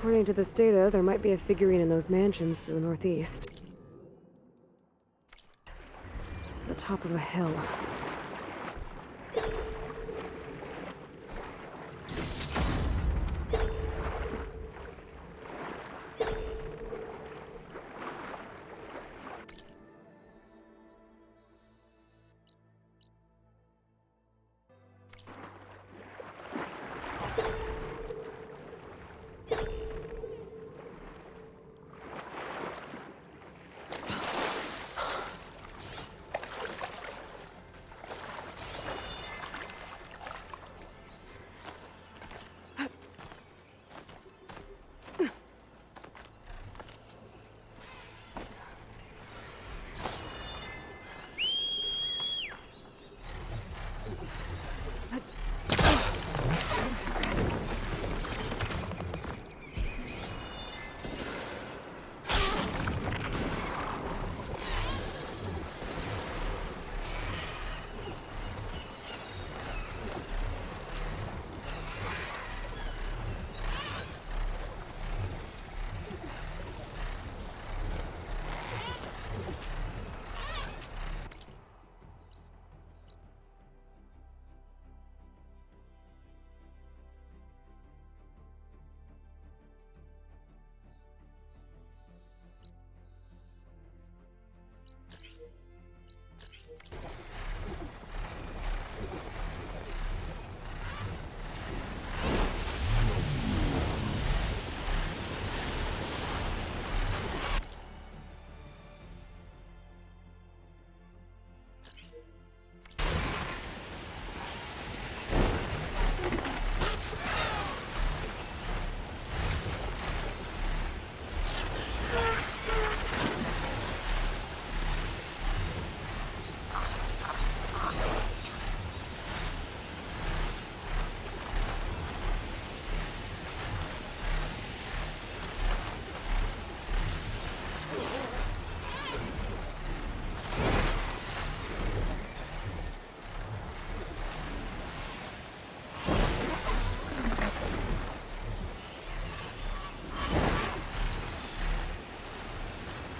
According to this data, there might be a figurine in those mansions to the northeast. The top of a hill.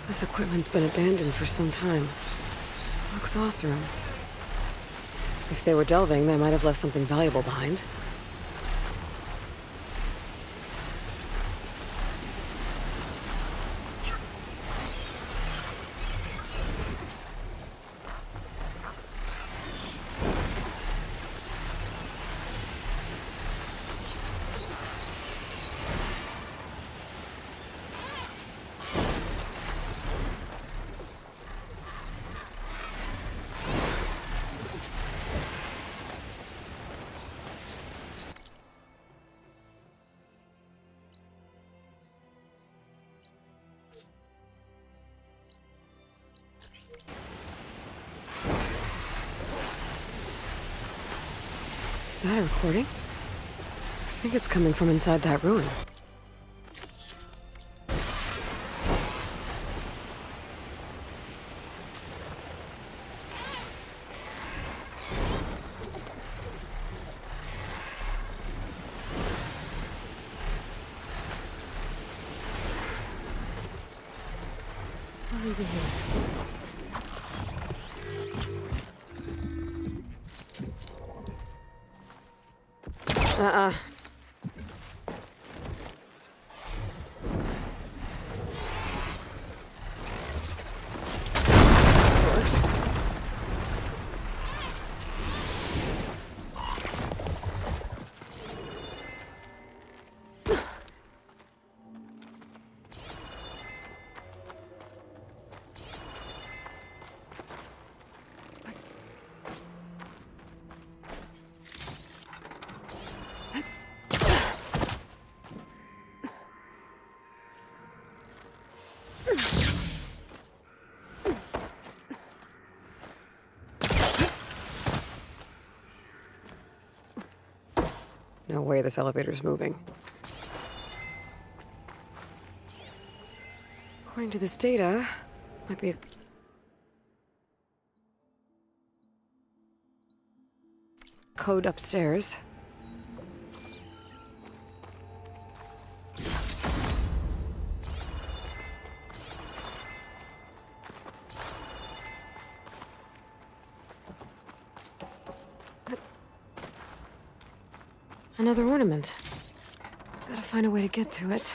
This equipment's been abandoned for some time. Looks awesome. If they were delving, they might have left something valuable behind. Is that a recording? I think it's coming from inside that ruin. I'll leave it here. Uh-uh. No way this elevator's moving. According to this data, might be a code upstairs. Another ornament. Gotta find a way to get to it.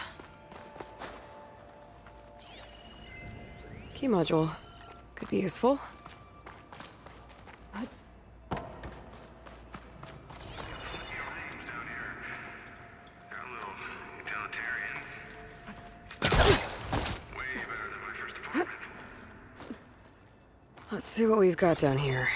Key module. Could be useful. Let's see what we've got down here.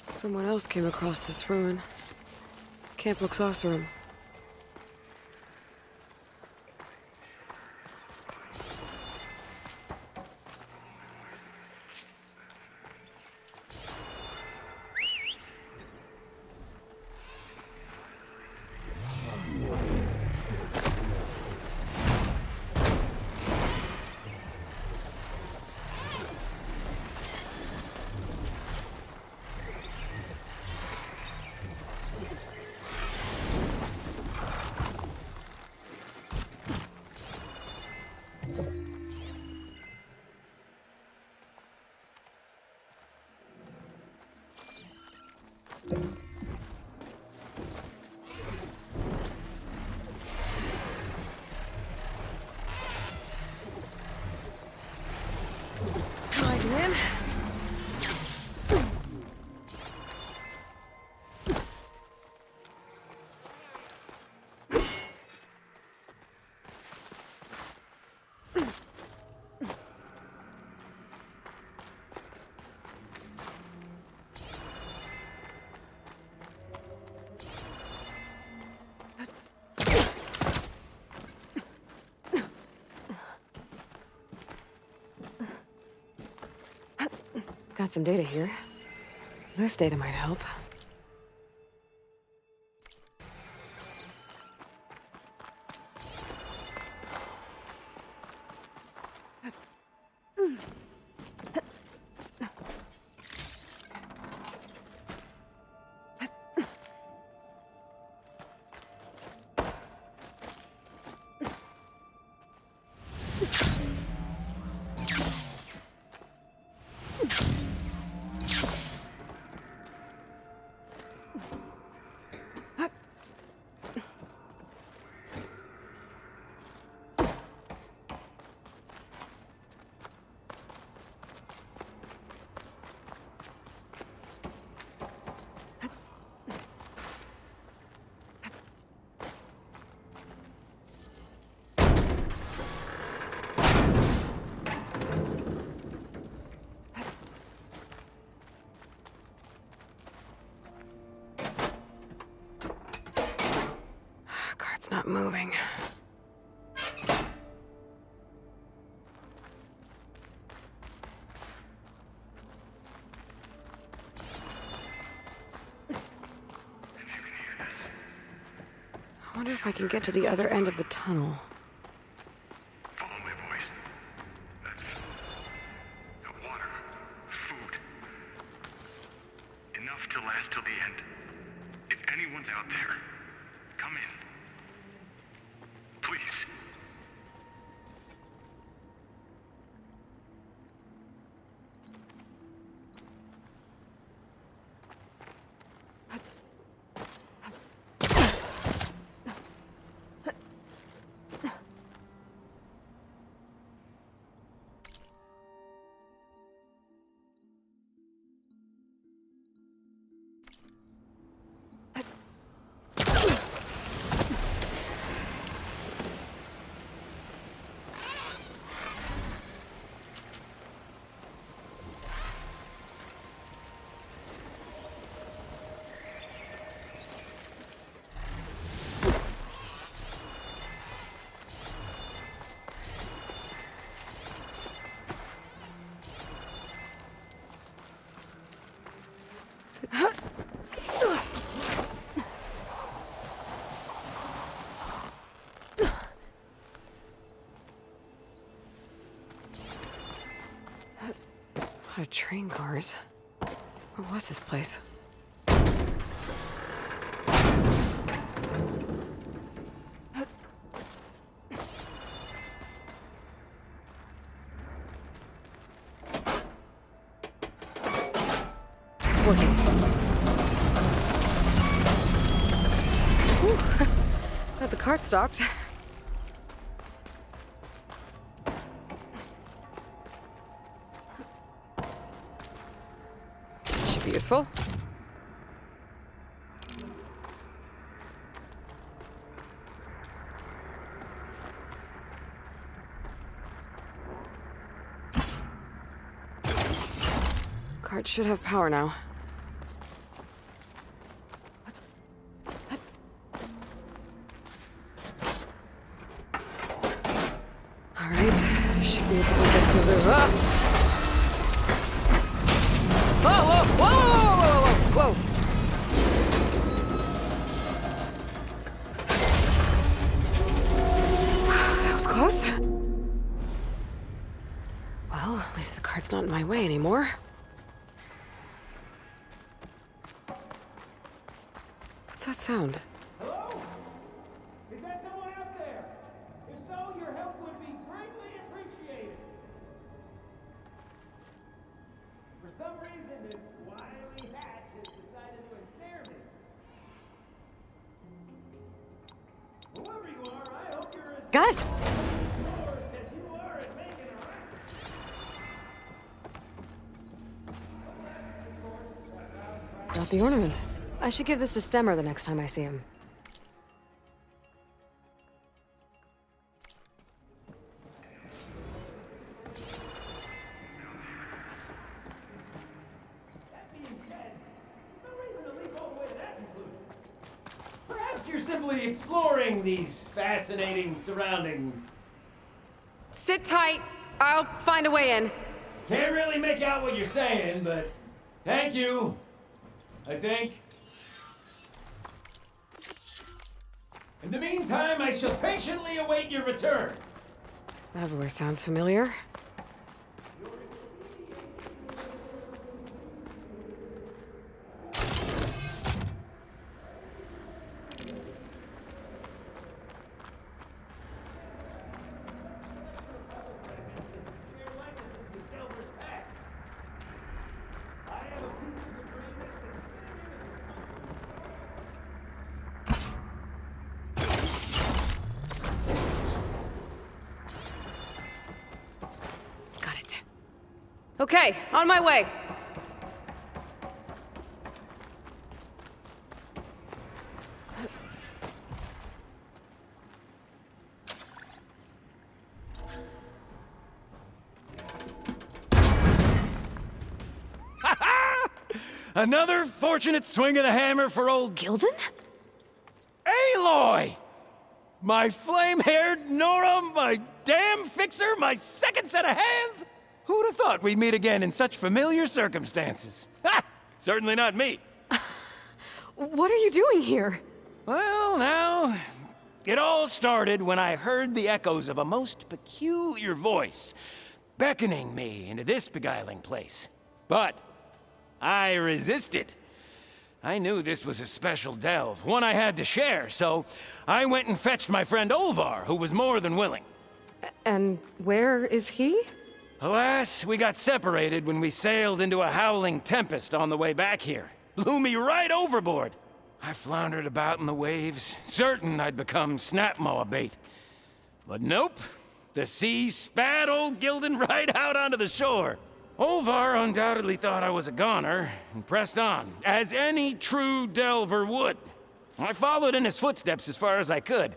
Someone else came across this ruin. Camp Luxosarum. Got some data here. This data might help. Cart's not moving. I wonder if I can get to the other end of the tunnel. Follow my voice. That's the water, food. Enough to last till the end. If anyone's out there, come in. Please. lot of train cars. What was this place? It's working. Whew. Glad the cart stopped. Should be useful. Cart should have power now. All right, should be able to get to the. Ah! Whoa, whoa, whoa, whoa, whoa, whoa, whoa! That was close. Well, at least the cart's not in my way anymore. What's that sound? Hello? Is that someone out there? If so, your help would be greatly appreciated. For some reason, this wily hatch has decided to ensnare me. Whoever you are, I hope you're as Guys! bored as you are at making a racket. Got the ornament. I should give this to Stemmer the next time I see him. That being said, no reason to leap all the way to that conclusion. Perhaps you're simply exploring these fascinating surroundings. Sit tight. I'll find a way in. Can't really make out what you're saying, but thank you. I think. In the meantime, I shall patiently await your return. That voice sounds familiar. Got it. Okay, on my way. Another fortunate swing of the hammer for old Gildan? Aloy! My flame-haired Nora, my damn fixer, my second set of hands! Who'd have thought we'd meet again in such familiar circumstances? Ha! Certainly not me. What are you doing here? Well, now, it all started when I heard the echoes of a most peculiar voice beckoning me into this beguiling place. But I resisted. I knew this was a special delve, one I had to share, so I went and fetched my friend Olvar, who was more than willing. And where is he? Alas, we got separated when we sailed into a howling tempest on the way back here. Blew me right overboard. I floundered about in the waves, certain I'd become snapmaw bait. But nope, the sea spat old Gildan right out onto the shore. Olvar undoubtedly thought I was a goner, and pressed on, as any true delver would. I followed in his footsteps as far as I could,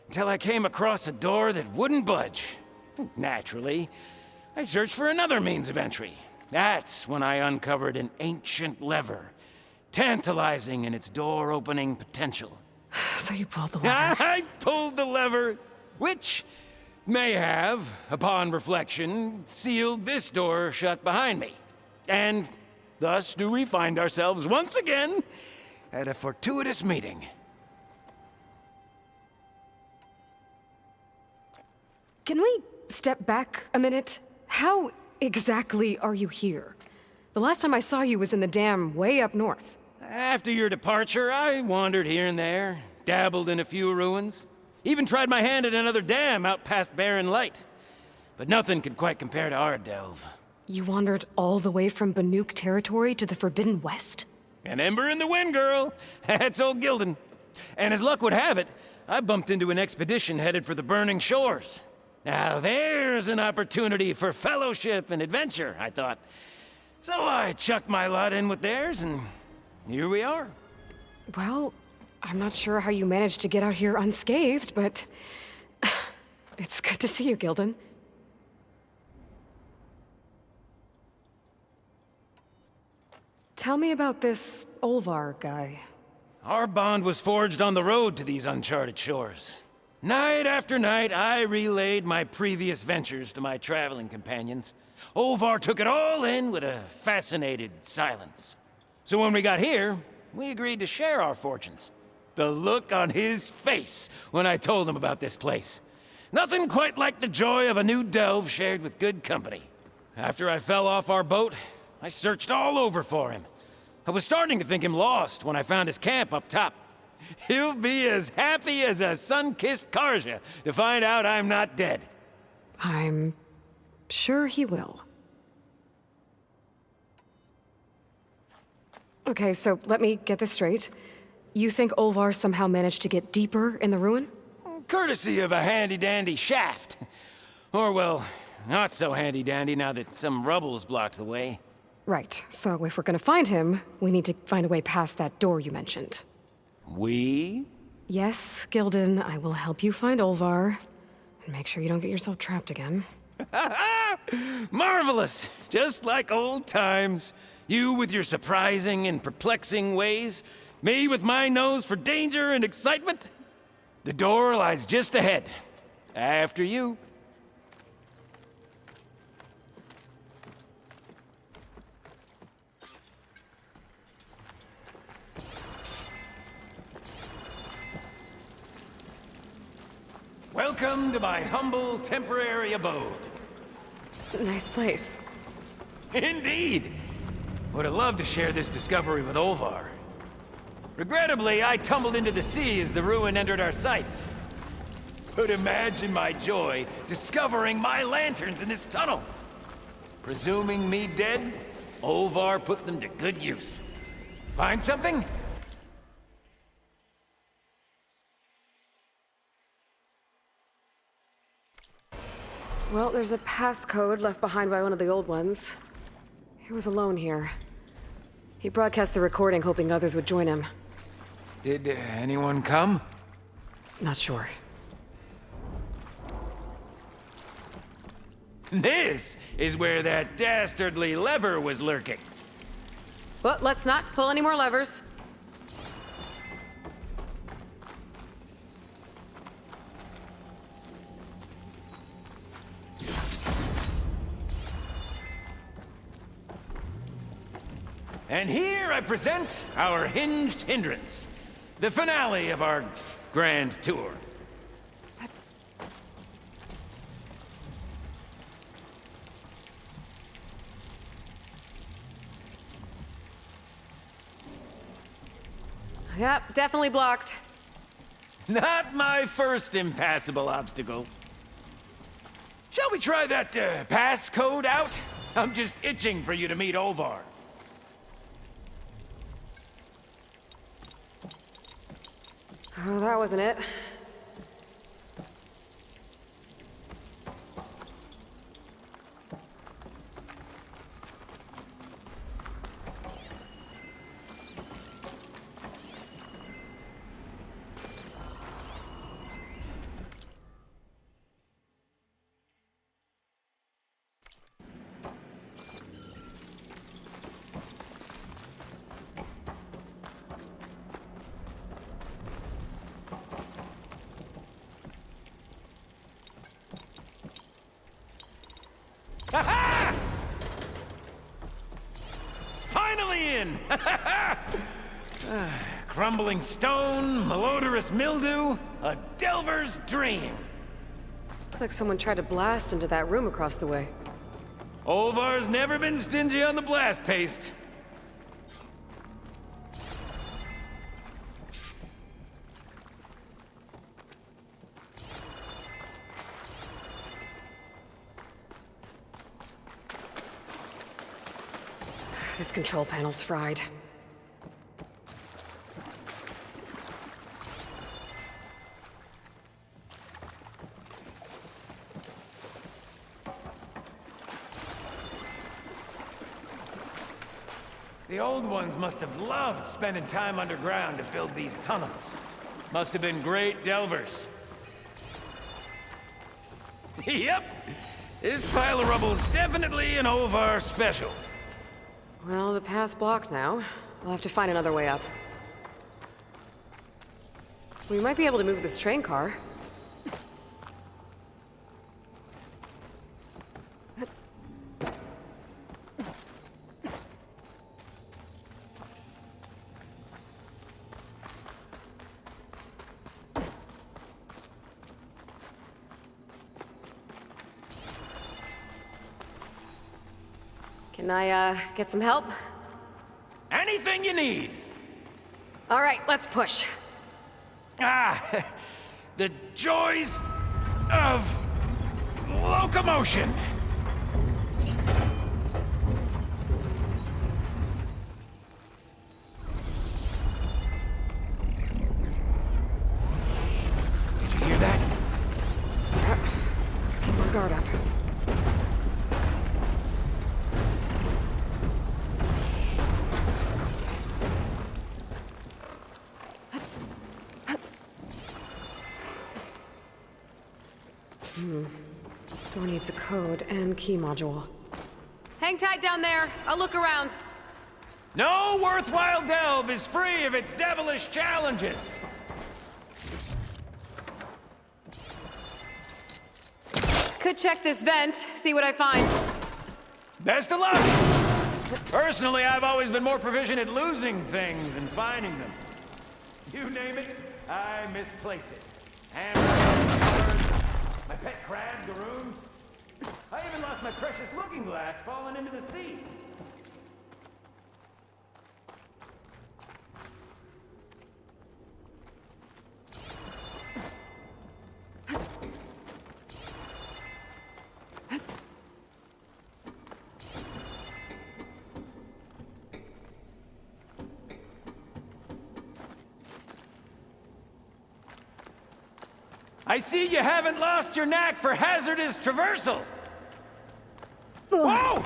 until I came across a door that wouldn't budge. Naturally, I searched for another means of entry. That's when I uncovered an ancient lever, tantalizing in its door-opening potential. So you pulled the lever. I pulled the lever, which may have, upon reflection, sealed this door shut behind me. And thus do we find ourselves once again at a fortuitous meeting. Can we step back a minute? How exactly are you here? The last time I saw you was in the dam way up north. After your departure, I wandered here and there, dabbled in a few ruins, even tried my hand at another dam out past Barren Light. But nothing could quite compare to our delve. You wandered all the way from Banuk territory to the Forbidden West? An ember in the wind, girl. That's old Gildan. And as luck would have it, I bumped into an expedition headed for the Burning Shores. Now there's an opportunity for fellowship and adventure, I thought. So I chucked my lot in with theirs, and here we are. Well, I'm not sure how you managed to get out here unscathed, but it's good to see you, Gildan. Tell me about this Olvar guy. Our bond was forged on the road to these uncharted shores. Night after night, I relayed my previous ventures to my traveling companions. Olvar took it all in with a fascinated silence. So when we got here, we agreed to share our fortunes. The look on his face when I told him about this place. Nothing quite like the joy of a new delve shared with good company. After I fell off our boat, I searched all over for him. I was starting to think him lost when I found his camp up top. He'll be as happy as a sun-kissed Karja to find out I'm not dead. I'm sure he will. Okay, so let me get this straight. You think Olvar somehow managed to get deeper in the ruin? Courtesy of a handy-dandy shaft. Or, well, not so handy-dandy now that some rubble's blocked the way. Right, so if we're gonna find him, we need to find a way past that door you mentioned. We? Yes, Gildan, I will help you find Olvar. And make sure you don't get yourself trapped again. Marvelous! Just like old times. You with your surprising and perplexing ways. Me with my nose for danger and excitement. The door lies just ahead. After you. Welcome to my humble, temporary abode. Nice place. Indeed! Would have loved to share this discovery with Olvar. Regrettably, I tumbled into the sea as the ruin entered our sights. But imagine my joy discovering my lanterns in this tunnel. Presuming me dead, Olvar put them to good use. Find something? Well, there's a passcode left behind by one of the old ones. He was alone here. He broadcast the recording hoping others would join him. Did anyone come? Not sure. This is where that dastardly lever was lurking. But let's not pull any more levers. And here I present our Hinged Hindrance, the finale of our grand tour. Yep, definitely blocked. Not my first impassable obstacle. Shall we try that passcode out? I'm just itching for you to meet Olvar. Oh, that wasn't it. Ha-ha! Finally in! Crumbling stone, malodorous mildew, a delver's dream. Looks like someone tried to blast into that room across the way. Olvar's never been stingy on the blast paste. This control panel's fried. The old ones must have loved spending time underground to build these tunnels. Must have been great delvers. Yep, this pile of rubble's definitely an Olvar special. Well, the path's blocked now. We'll have to find another way up. We might be able to move this train car. Can I, get some help? Anything you need. All right, let's push. Ah, the joys of locomotion. Did you hear that? Yep. Let's keep our guard up. Door needs a code and key module. Hang tight down there. I'll look around. No worthwhile delve is free of its devilish challenges. Could check this vent, see what I find. Best of luck! Personally, I've always been more proficient at losing things than finding them. You name it, I misplaced it. Hammer, my pet crab, Garoon. I even lost my precious looking glass falling into the sea. I see you haven't lost your knack for hazardous traversal. Whoa!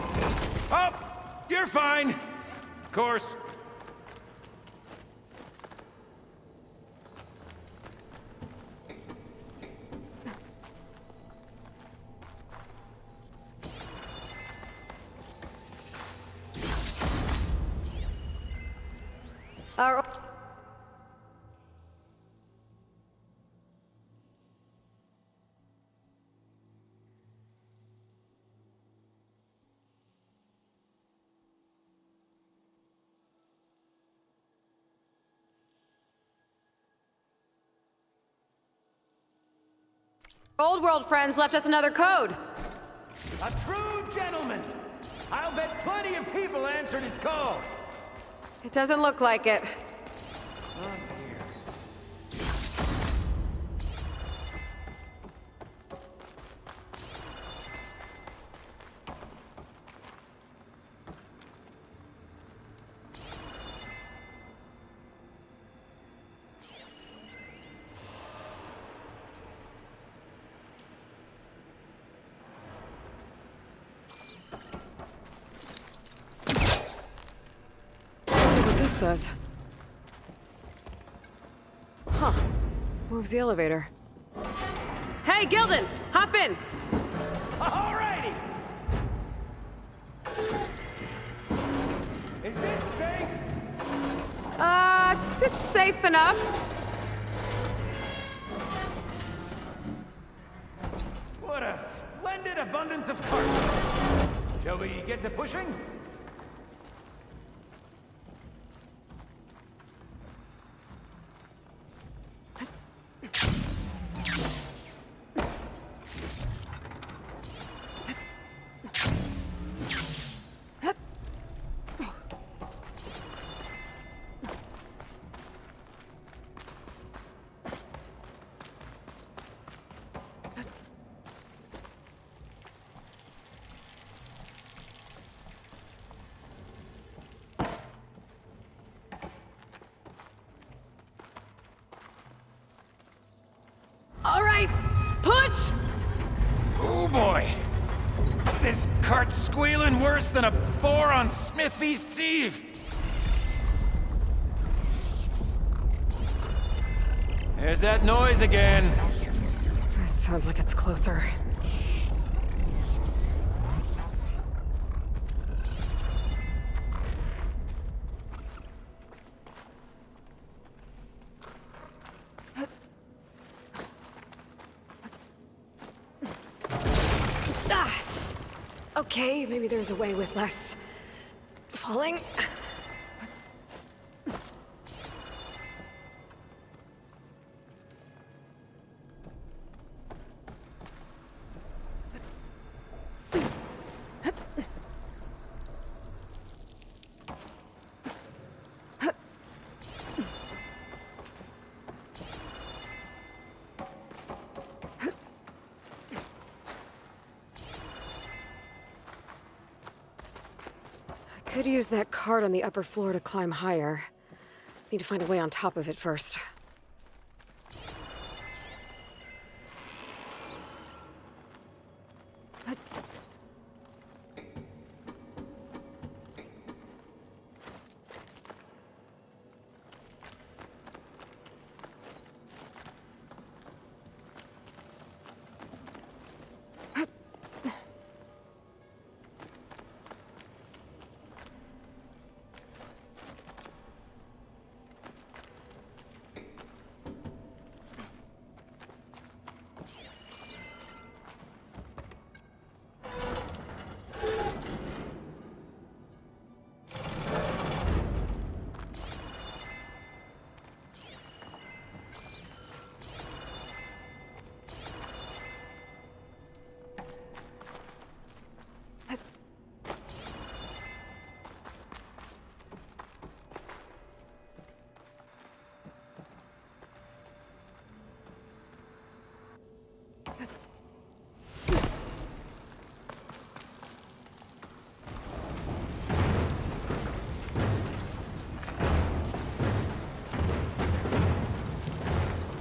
Oh, you're fine. Of course. Our old world friends left us another code. A true gentleman. I'll bet plenty of people answered his call. It doesn't look like it. What this does. Huh. Moves the elevator. Hey, Gildan! Hop in! Alrighty. Is this safe? It's safe enough. What a splendid abundance of parts. Shall we get to pushing? boy! This cart's squealing worse than a boar on Smith Feast's Eve! There's that noise again. It sounds like it's closer. Ah! Okay, maybe there's a way with less falling. Could use that cart on the upper floor to climb higher. Need to find a way on top of it first.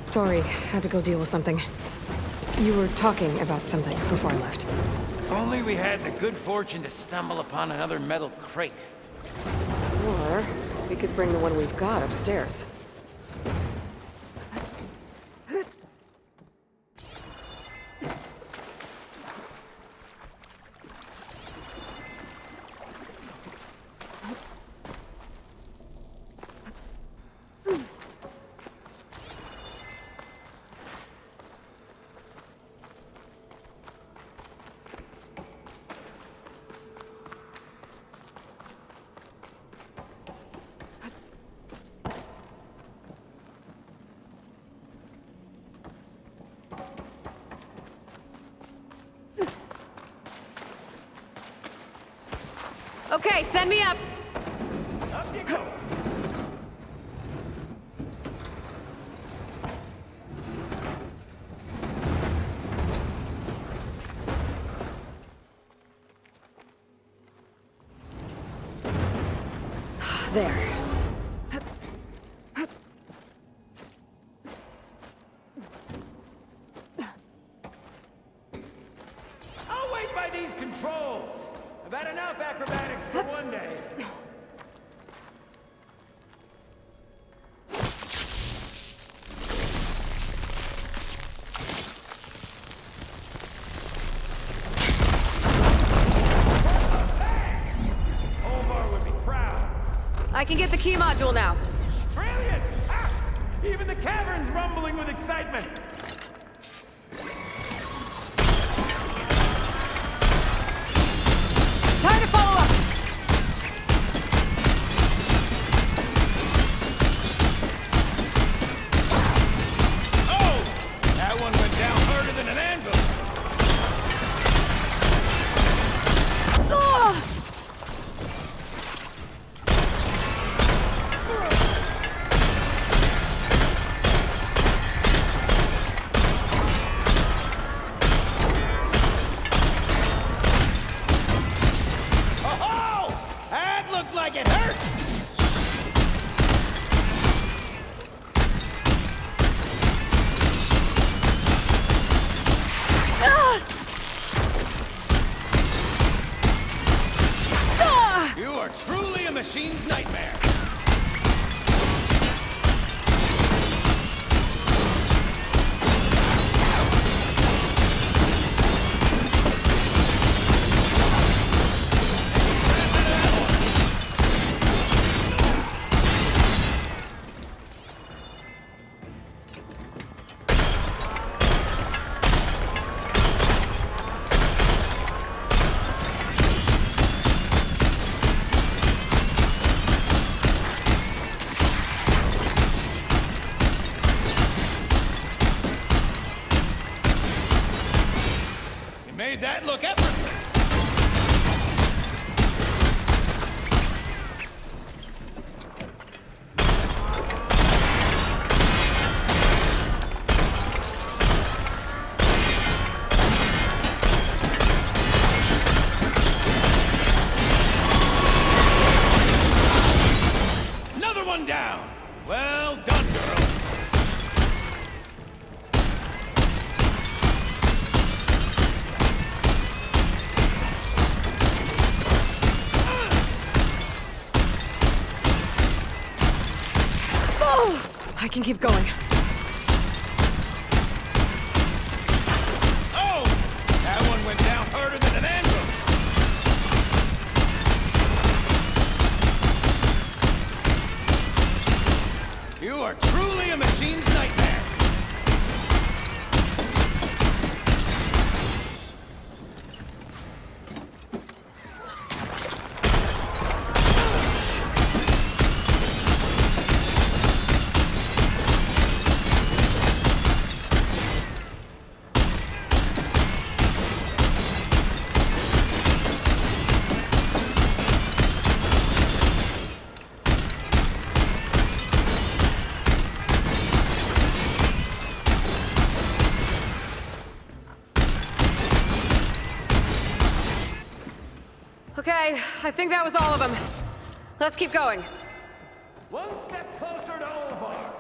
Sorry, had to go deal with something. You were talking about something before I left. Only we had the good fortune to stumble upon another metal crate. Or we could bring the one we've got upstairs. Okay, send me up! Up you go! There. I'll wait by these controls! I've had enough acrobatics for one day. Omar would be proud. I can get the key module now. Brilliant! Ah! Even the cavern's rumbling with excitement. Time to follow up! Oh! That one went down harder than an anvil. Ugh! truly a machine's nightmare! Made that look effortless! Another one down! Well done, girl! I can keep going. Oh! That one went down harder than an anvil! You are truly a machine's nightmare! Okay, I think that was all of them. Let's keep going. One step closer to Olvar!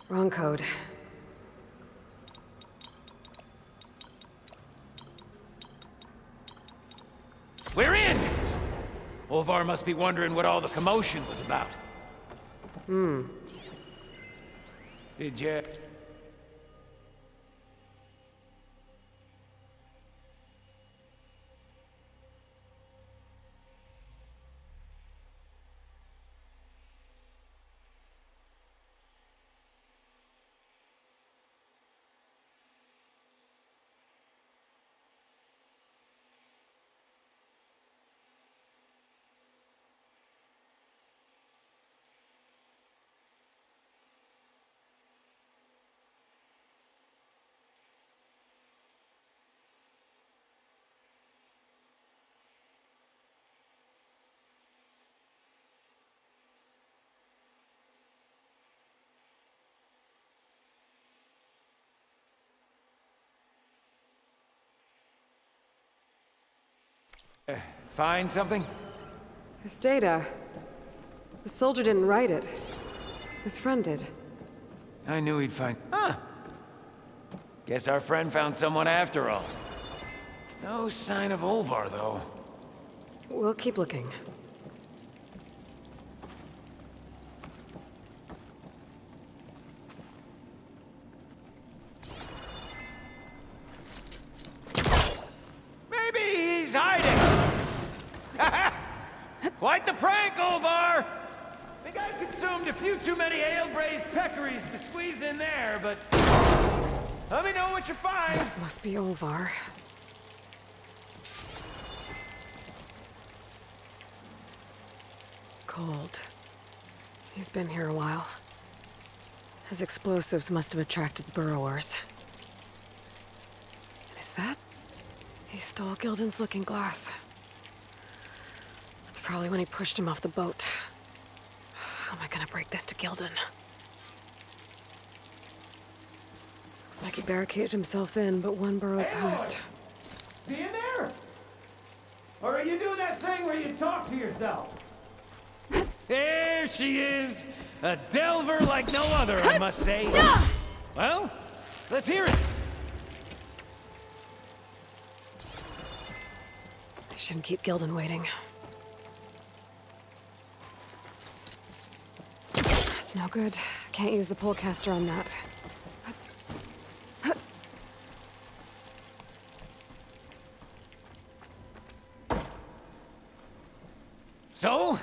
Wrong code. We're in! Olvar must be wondering what all the commotion was about. Did you... find something? His data. The soldier didn't write it. His friend did. I knew he'd find... Huh! Guess our friend found someone after all. No sign of Olvar, though. We'll keep looking. Maybe he's hiding! Quite the prank, Olvar! Think I consumed a few too many ale-braised peccaries to squeeze in there, but... Let me know what you find! This must be Olvar. Cold. He's been here a while. His explosives must have attracted burrowers. Is that? He stole Gildan's looking glass. That's probably when he pushed him off the boat. How am I gonna break this to Gildan? Looks like he barricaded himself in, but one burrow passed. See you there? Or are you doing that thing where you talk to yourself? There she is! A delver like no other, I must say. Well, let's hear it. I shouldn't keep Gildan waiting. That's no good. Can't use the polecaster on that. So?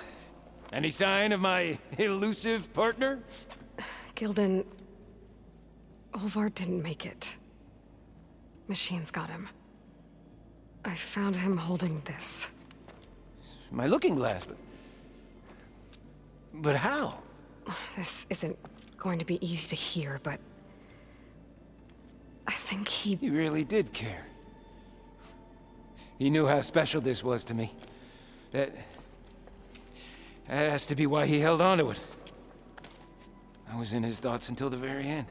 Any sign of my elusive partner? Gildan... Olvar didn't make it. Machines got him. I found him holding this. My looking glass, but how? This isn't going to be easy to hear, but... I think he... He really did care. He knew how special this was to me. That has to be why he held on to it. I was in his thoughts until the very end.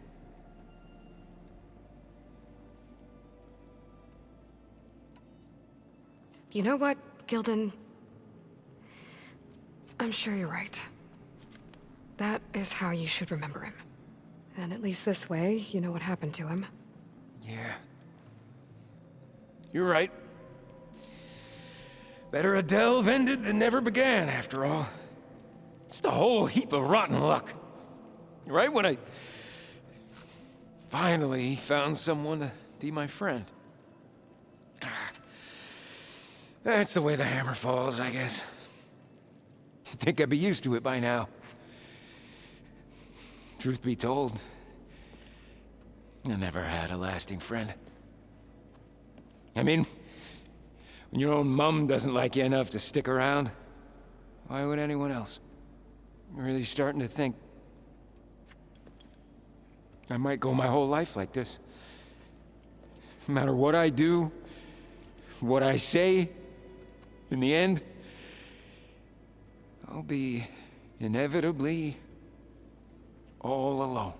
You know what, Gildan? I'm sure you're right. That is how you should remember him. And at least this way, you know what happened to him. Yeah. You're right. Better a delve ended than never began, after all. Just a whole heap of rotten luck. Right when I finally found someone to be my friend. That's the way the hammer falls, I guess. You'd think I'd be used to it by now. Truth be told, I never had a lasting friend. I mean, when your own mum doesn't like you enough to stick around, why would anyone else? I'm really starting to think I might go my whole life like this. No matter what I do, what I say, in the end, I'll be inevitably all alone.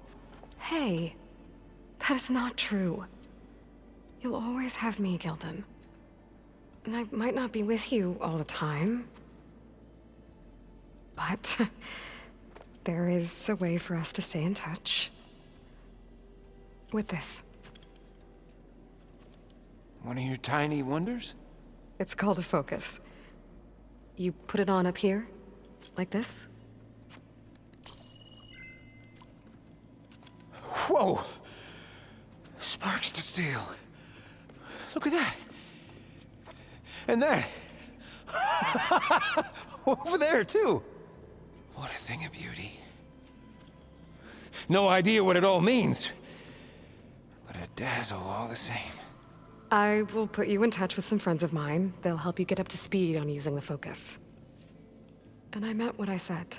Hey, that is not true. You'll always have me, Gildan. And I might not be with you all the time. But there is a way for us to stay in touch. With this. One of your tiny wonders? It's called a focus. You put it on up here, like this. Whoa! Sparks to steel. Look at that. And that. Over there, too. What a thing of beauty. No idea what it all means. But a dazzle all the same. I will put you in touch with some friends of mine. They'll help you get up to speed on using the focus. And I meant what I said.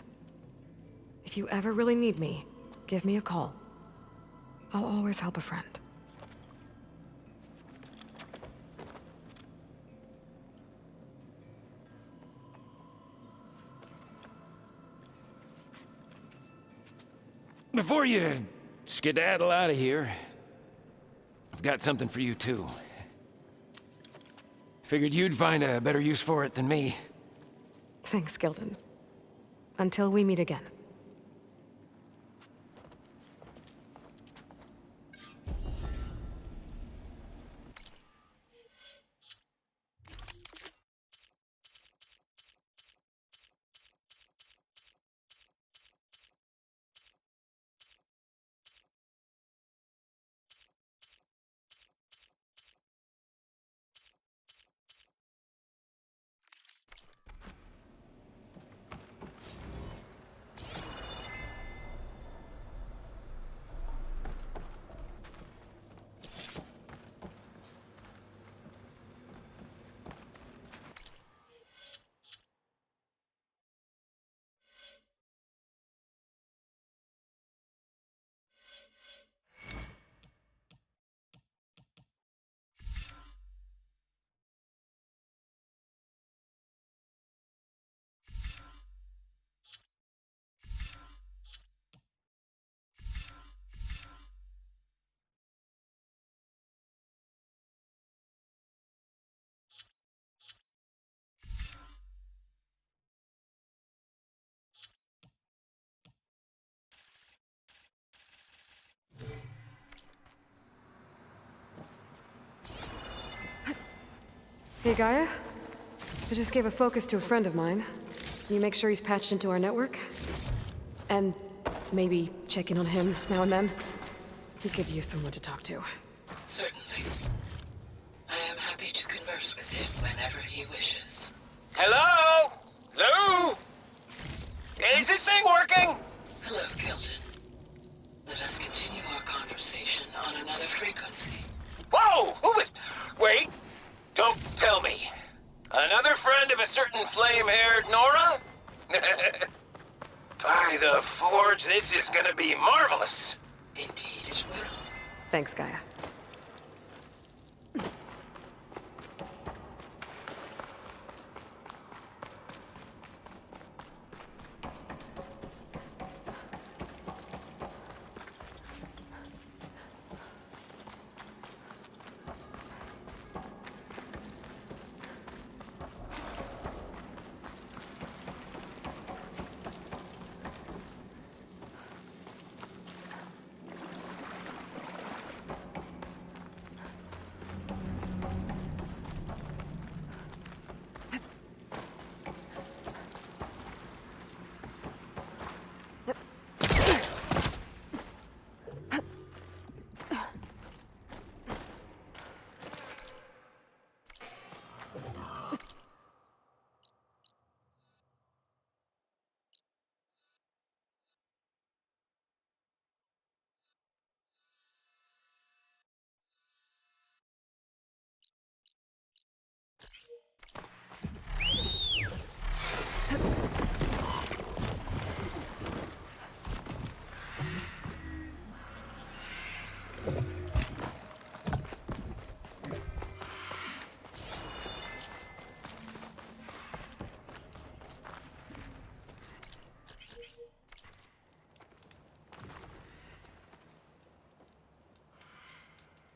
If you ever really need me, give me a call. I'll always help a friend. Before you skedaddle out of here, I've got something for you, too. Figured you'd find a better use for it than me. Thanks, Gildan. Until we meet again. Hey, Gaia. I just gave a focus to a friend of mine. Can you make sure he's patched into our network? And maybe check in on him now and then? He could use someone to talk to. Certainly. I am happy to converse with him whenever he wishes. Hello? Lou? Is this thing working? Hello, Kelton. Let us continue our conversation on another frequency. Whoa! Who is... Wait! Don't tell me. Another friend of a certain flame-haired Nora? By the Forge, this is gonna be marvelous. Indeed it will. Thanks, Gaia.